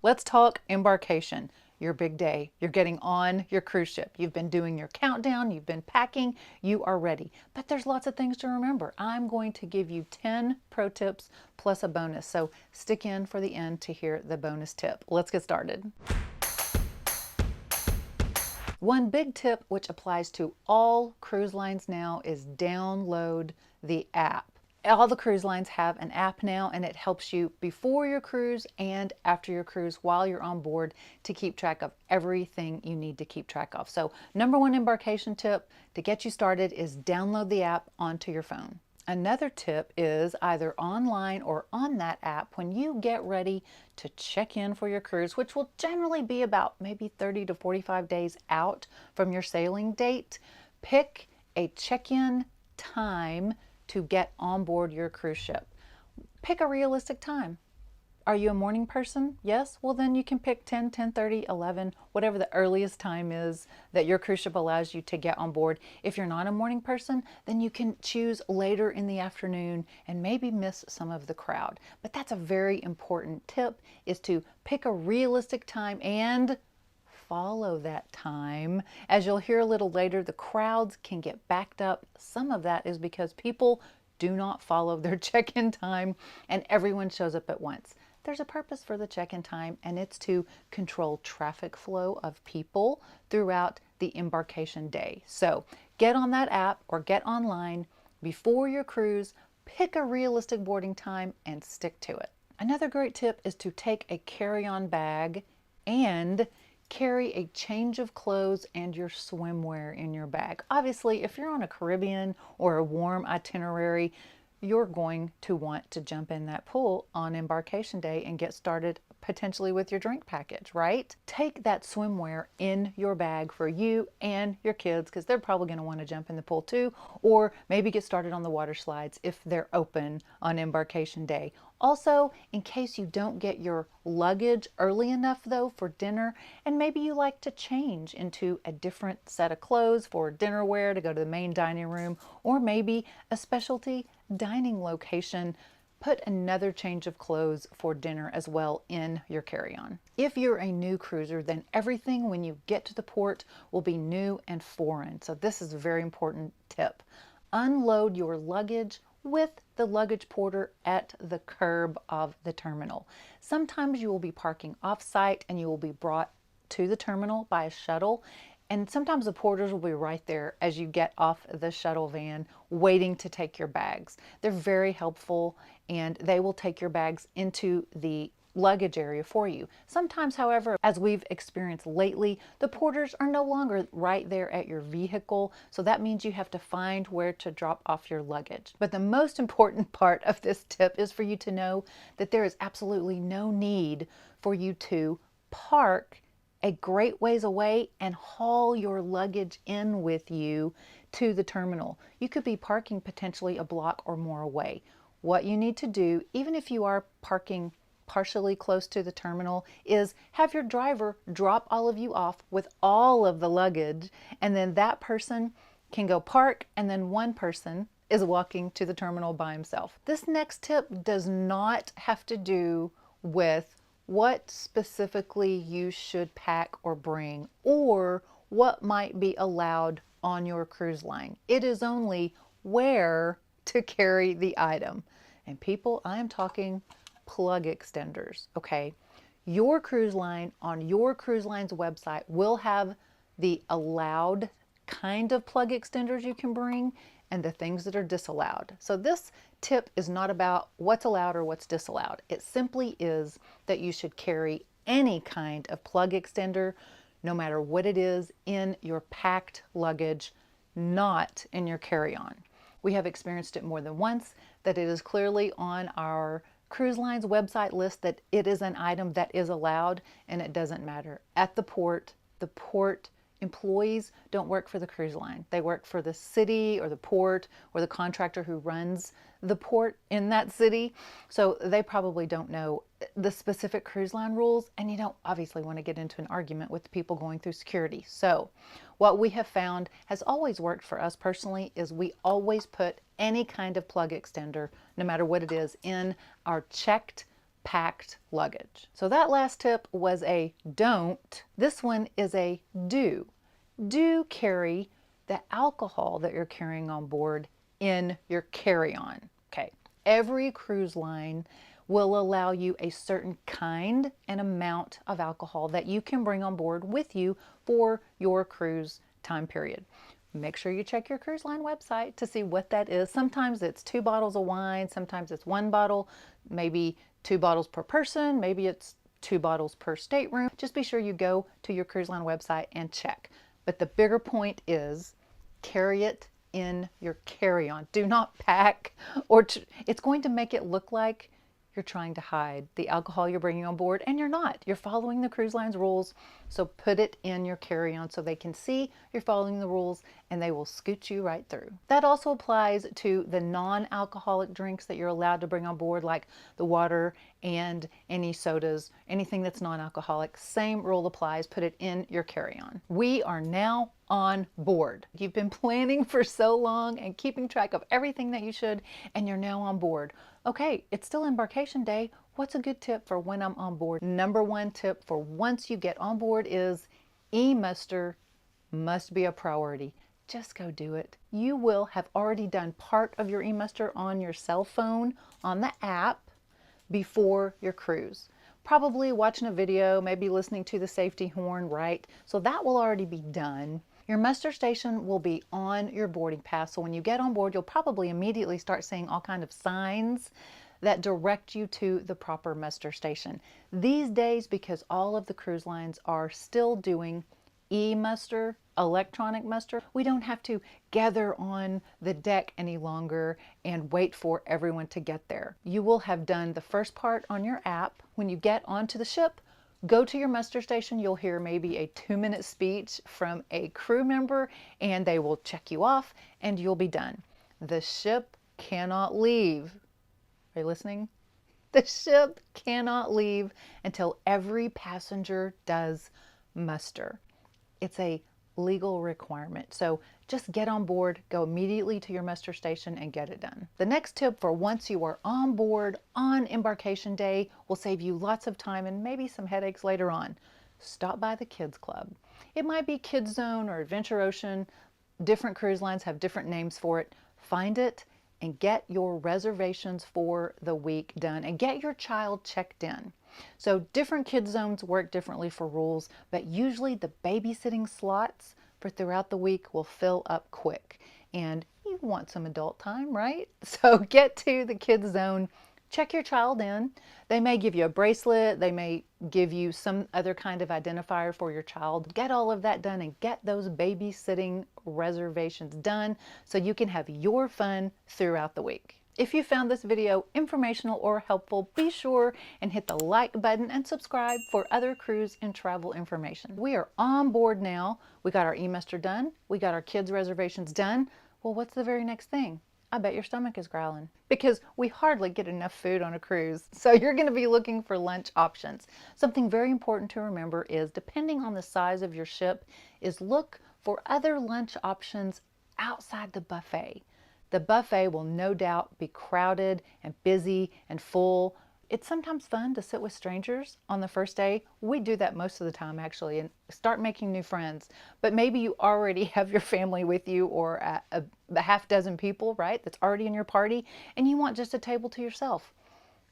Let's talk embarkation. Your big day. You're getting on your cruise ship. You've been doing your countdown, you've been packing, you are ready. But there's lots of things to remember. I'm going to give you 10 pro tips plus a bonus. So stick in for the end to hear the bonus tip. Let's get started. One big tip which applies to all cruise lines now is download the app. All the cruise lines have an app now, and it helps you before your cruise and after your cruise while you're on board to keep track of everything you need to keep track of. So number one embarkation tip to get you started is download the app onto your phone. Another tip is either online or on that app when you get ready to check in for your cruise, which will generally be about maybe 30 to 45 days out from your sailing date. Pick a check-in time to get on board your cruise ship. Pick a realistic time. Are you a morning person? Yes? Well, then you can pick 10, 10:30, 11, whatever the earliest time is that your cruise ship allows you to get on board. If you're not a morning person, then you can choose later in the afternoon and maybe miss some of the crowd. But that's a very important tip, is to pick a realistic time and follow that time. As you'll hear a little later, the crowds can get backed up. Some of that is because people do not follow their check-in time and everyone shows up at once. There's a purpose for the check-in time, and it's to control traffic flow of people throughout the embarkation day. So get on that app or get online before your cruise, pick a realistic boarding time and stick to it. Another great tip is to take a carry-on bag and carry a change of clothes and your swimwear in your bag. Obviously, if you're on a Caribbean or a warm itinerary, you're going to want to jump in that pool on embarkation day and get started potentially with your drink package, right? Take that swimwear in your bag for you and your kids, because they're probably going to want to jump in the pool too, or maybe get started on the water slides if they're open on embarkation day. Also, in case you don't get your luggage early enough though for dinner, and maybe you like to change into a different set of clothes for dinner wear to go to the main dining room, or maybe a specialty dining location, put another change of clothes for dinner as well in your carry-on. If you're a new cruiser, then everything when you get to the port will be new and foreign. So this is a very important tip. Unload your luggage with the luggage porter at the curb of the terminal. Sometimes you will be parking off-site and you will be brought to the terminal by a shuttle. And sometimes the porters will be right there as you get off the shuttle van waiting to take your bags. They're very helpful and they will take your bags into the luggage area for you. Sometimes, however, as we've experienced lately, the porters are no longer right there at your vehicle, so that means you have to find where to drop off your luggage. But the most important part of this tip is for you to know that there is absolutely no need for you to park a great ways away and haul your luggage in with you to the terminal. You could be parking potentially a block or more away. What you need to do, even if you are parking partially close to the terminal, is have your driver drop all of you off with all of the luggage, and then that person can go park, and then one person is walking to the terminal by himself. This next tip does not have to do with what specifically you should pack or bring, or what might be allowed on your cruise line. It is only where to carry the item. And people, I am talking plug extenders, okay? Your cruise line on your cruise line's website will have the allowed kind of plug extenders you can bring and the things that are disallowed. So this tip is not about what's allowed or what's disallowed. It simply is that you should carry any kind of plug extender, no matter what it is, in your packed luggage, not in your carry-on. We have experienced it more than once, that it is clearly on our cruise line's website list that it is an item that is allowed, and it doesn't matter. At the port employees don't work for the cruise line. They work for the city or the port or the contractor who runs the port in that city. So they probably don't know the specific cruise line rules, and you don't obviously want to get into an argument with the people going through security. So what we have found has always worked for us personally is we always put any kind of plug extender, no matter what it is, in our checked packed luggage. So that last tip was a don't. This one is a do. Do carry the alcohol that you're carrying on board in your carry-on. Okay, every cruise line will allow you a certain kind and amount of alcohol that you can bring on board with you for your cruise time period. Make sure you check your cruise line website to see what that is. Sometimes it's 2 bottles of wine, sometimes it's 1 bottle, maybe 2 bottles per person, maybe it's 2 bottles per stateroom. Just be sure you go to your cruise line website and check. But the bigger point is carry it in your carry-on. Do not pack, or it's going to make it look like you're trying to hide the alcohol you're bringing on board, and you're not. You're following the cruise line's rules, so put it in your carry-on so they can see you're following the rules and they will scoot you right through. That also applies to the non-alcoholic drinks that you're allowed to bring on board, like the water and any sodas, anything that's non-alcoholic. Same rule applies. Put it in your carry-on. We are now on board. You've been planning for so long and keeping track of everything that you should, and you're now on board. Okay, it's still embarkation day. What's a good tip for when I'm on board? Number 1 tip for once you get on board is e-muster must be a priority. Just go do it. You will have already done part of your e-muster on your cell phone, on the app, before your cruise. Probably watching a video, maybe listening to the safety horn, right? So that will already be done. Your muster station will be on your boarding pass. So when you get on board, you'll probably immediately start seeing all kinds of signs that direct you to the proper muster station. These days, because all of the cruise lines are still doing e-muster, electronic muster, we don't have to gather on the deck any longer and wait for everyone to get there. You will have done the first part on your app. When you get onto the ship, go to your muster station. You'll hear maybe a 2-minute speech from a crew member, and they will check you off and you'll be done. The ship cannot leave. Are you listening? The ship cannot leave until every passenger does muster. It's a legal requirement. So just get on board, go immediately to your muster station and get it done. The next tip for once you are on board on embarkation day will save you lots of time and maybe some headaches later on. Stop by the kids club. It might be Kids Zone or Adventure Ocean. Different cruise lines have different names for it. Find it and get your reservations for the week done and get your child checked in. So different kids zones work differently for rules, but usually the babysitting slots for throughout the week will fill up quick. And you want some adult time, right? So get to the kids zone, check your child in. They may give you a bracelet, they may give you some other kind of identifier for your child. Get all of that done and get those babysitting reservations done so you can have your fun throughout the week. If you found this video informational or helpful, be sure and hit the like button and subscribe for other cruise and travel information. We are on board now. We got our e-muster done. We got our kids' reservations done. Well, what's the very next thing? I bet your stomach is growling because we hardly get enough food on a cruise. So you're going to be looking for lunch options. Something very important to remember is, depending on the size of your ship, is look for other lunch options outside the buffet. The buffet will no doubt be crowded and busy and full. It's sometimes fun to sit with strangers on the first day. We do that most of the time, actually, and start making new friends. But maybe you already have your family with you, or a half dozen people, right, that's already in your party, and you want just a table to yourself.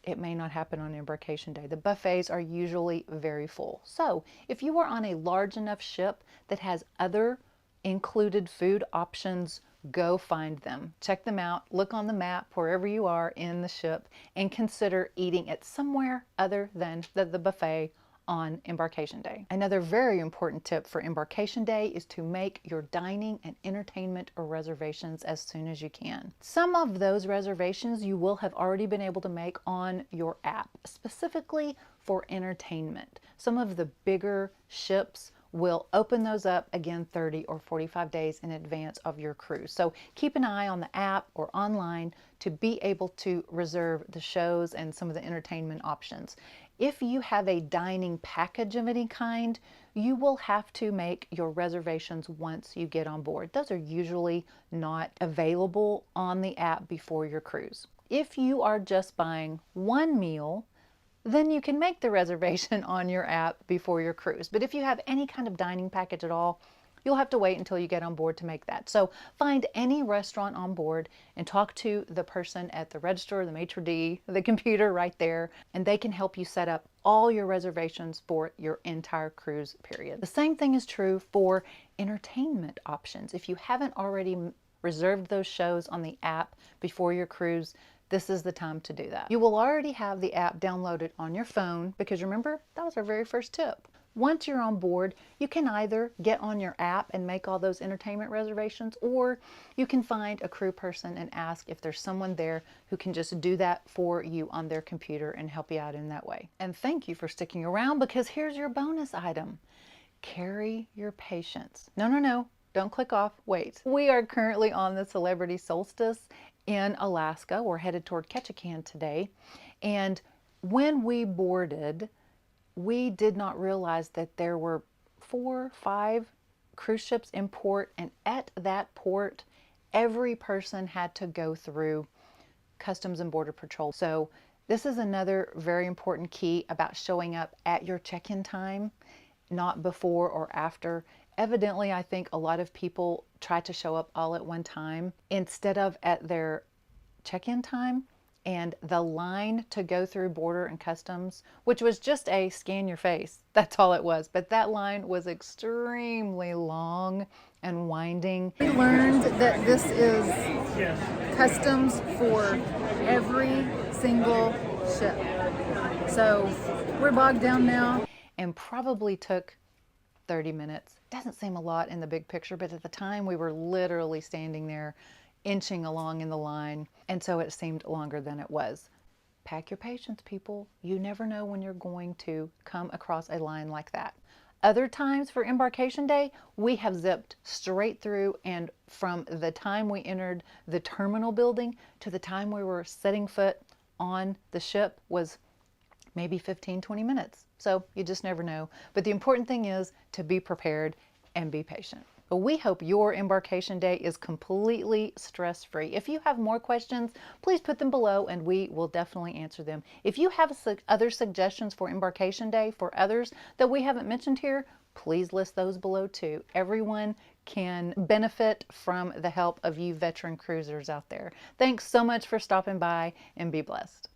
It may not happen on embarkation day. The buffets are usually very full. So if you are on a large enough ship that has other included food options, go find them. Check them out. Look on the map wherever you are in the ship and consider eating at somewhere other than the buffet on embarkation day. Another very important tip for embarkation day is to make your dining and entertainment reservations as soon as you can. Some of those reservations you will have already been able to make on your app, specifically for entertainment. Some of the bigger ships will open those up again 30 or 45 days in advance of your cruise. So keep an eye on the app or online to be able to reserve the shows and some of the entertainment options. If you have a dining package of any kind, you will have to make your reservations once you get on board. Those are usually not available on the app before your cruise. If you are just buying one meal, then you can make the reservation on your app before your cruise. But if you have any kind of dining package at all, you'll have to wait until you get on board to make that. So find any restaurant on board and talk to the person at the register, the maitre d', the computer right there, and they can help you set up all your reservations for your entire cruise period. The same thing is true for entertainment options. If you haven't already reserved those shows on the app before your cruise, this is the time to do that. You will already have the app downloaded on your phone because remember, that was our very first tip. Once you're on board, you can either get on your app and make all those entertainment reservations, or you can find a crew person and ask if there's someone there who can just do that for you on their computer and help you out in that way. And thank you for sticking around, because here's your bonus item. Carry your patience. No, don't click off, wait. We are currently on the Celebrity Solstice in Alaska. We're headed toward Ketchikan today. And when we boarded, we did not realize that there were 4, 5 cruise ships in port, and at that port, every person had to go through Customs and Border Patrol. So this is another very important key about showing up at your check-in time, not before or after. Evidently, I think a lot of people try to show up all at one time instead of at their check-in time, and the line to go through border and customs, which was just a scan your face, that's all it was, but that line was extremely long and winding. We learned that this is customs for every single ship. So we're bogged down now, and probably took 30 minutes. Doesn't seem a lot in the big picture, but at the time we were literally standing there inching along in the line, and so it seemed longer than it was. Pack your patience, people. You never know when you're going to come across a line like that. Other times for embarkation day, we have zipped straight through, and from the time we entered the terminal building to the time we were setting foot on the ship was maybe 15-20 minutes. So you just never know. But the important thing is to be prepared and be patient. But we hope your embarkation day is completely stress-free. If you have more questions, please put them below and we will definitely answer them. If you have other suggestions for embarkation day for others that we haven't mentioned here, please list those below too. Everyone can benefit from the help of you veteran cruisers out there. Thanks so much for stopping by, and be blessed.